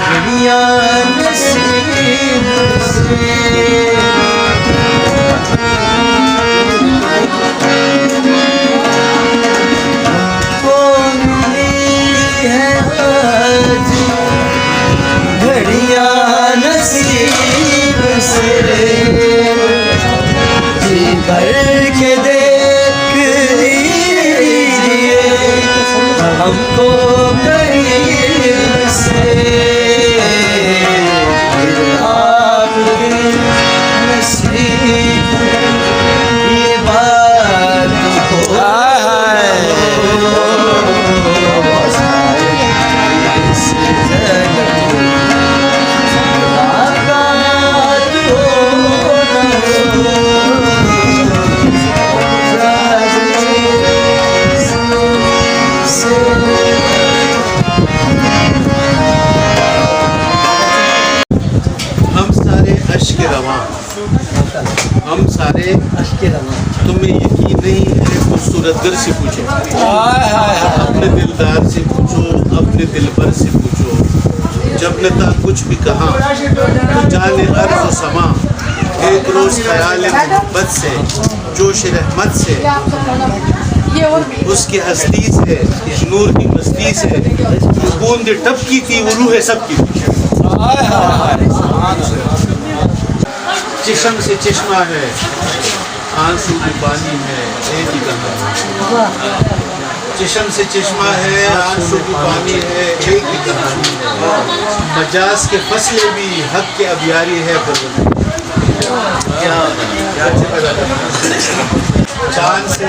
घड़िया नसीब से कौन ली है आज घड़िया नसीब से जी भर के देख लीजिए हमको करीब से आपके नसीब ये बात हो हम सारे तुम्हें यकीन नहीं है तो सूरतगर से पूछो, अपने दिलदार से पूछो, अपने दिलबर से पूछो। जब न था कुछ भी कहा तो जाने अर्ज़ व समा, एक रोज़ ख्याल मोहब्बत से, जोश रहमत से, उसकी हस्ती से, नूर की मस्ती से बूंद टपकी थी वो रूह सबकी। चिशम से चश्मा है, आंसू भी पानी है, एक ही कहानी। चिशम से चश्मा है, आंसू भी पानी है, एक ही कहानी है। मजाज के फसले भी हक के अबियारी है। चांद से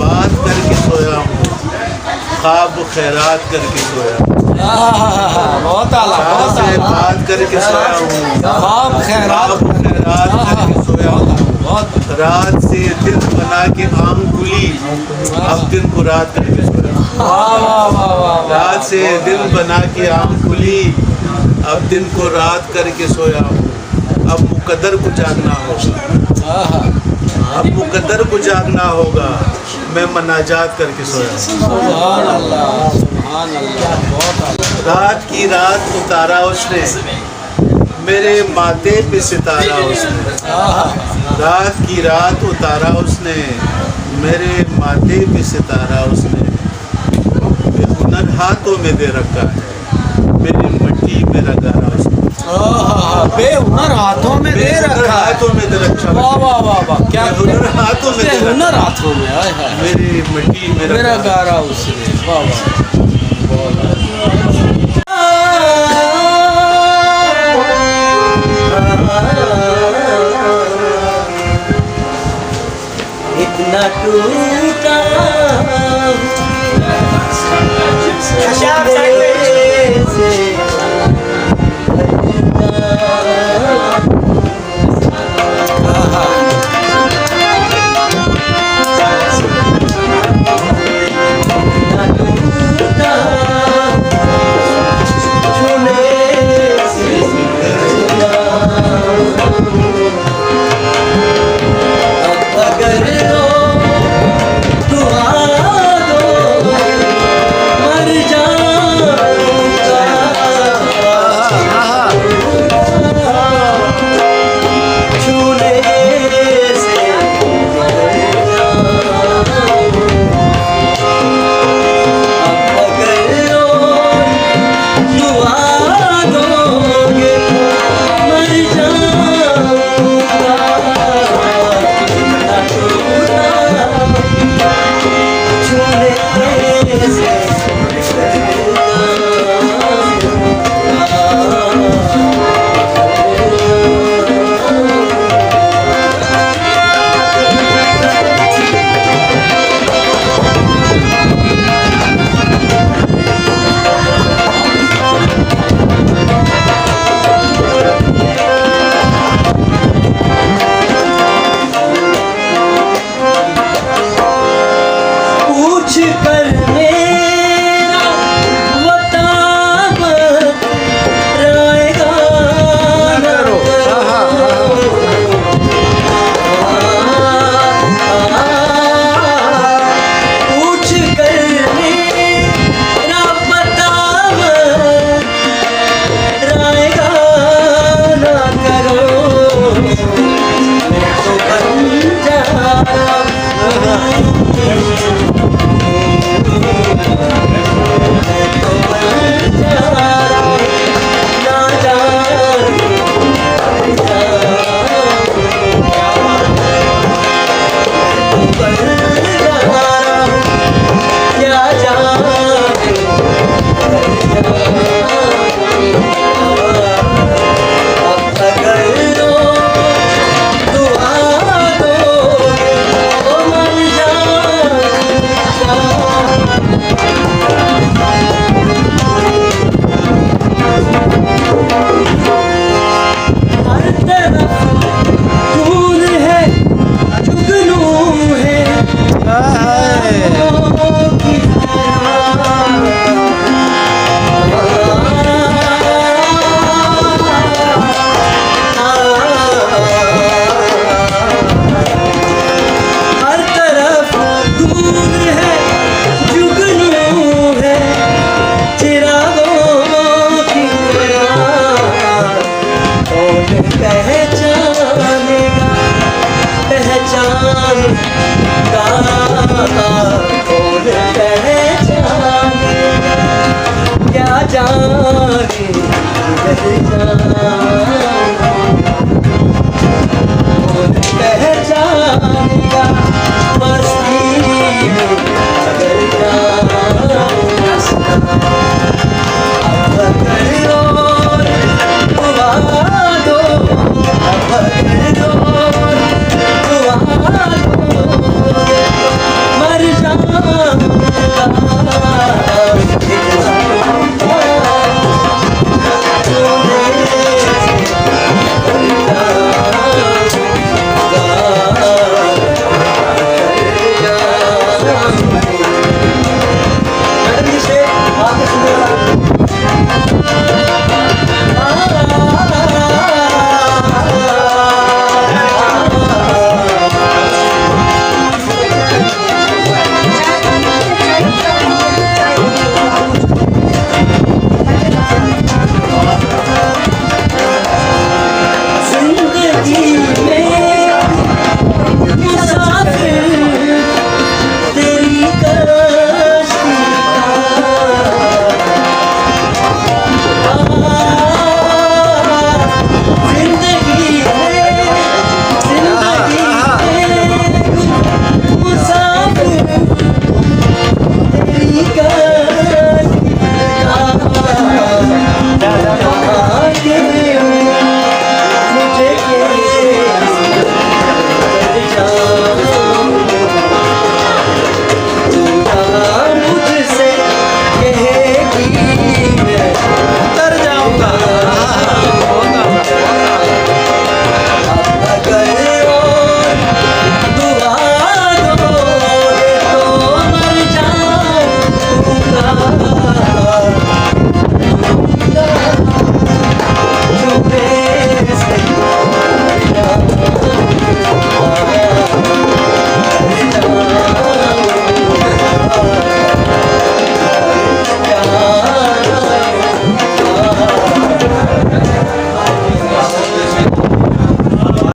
बात करके सोया हूँ, ख्वाब खैरात करके सोया हूँ। बहुत आला, बहुत से बात करके सोया हूँ, ख्वाब खैरात करके सोया हूँ। रात से दिन बना के आंख खुली, अब दिन को रात करके सोया हूँ। रात से दिन बना के आंख खुली, अब दिन को रात करके सोया हूँ। अब मुकद्दर को जागना होगा, अब मुकद्दर को जागना होगा, मैं मनाजात करके सोया। सुभान अल्लाह, सुभान अल्लाह, बहुत आला। रात की रात उतारा उसने, मेरे माथे पे सितारा उसने। रात की रात उतारा उसने, मेरे माथे पे सितारा उसने। बेहुनर हाथों में दे रखा है, मेरी मिट्टी मेरा गारा उसने। बेहुनर हाथों में दे रखा, हाथों में दे रखा। वाह वाह वाह वाह, क्या हुनर हाथों में, हुनर हाथों में, हाय हाय, मेरी मिट्टी मेरा गारा उसने। वाह वाह, इतना टूटा पर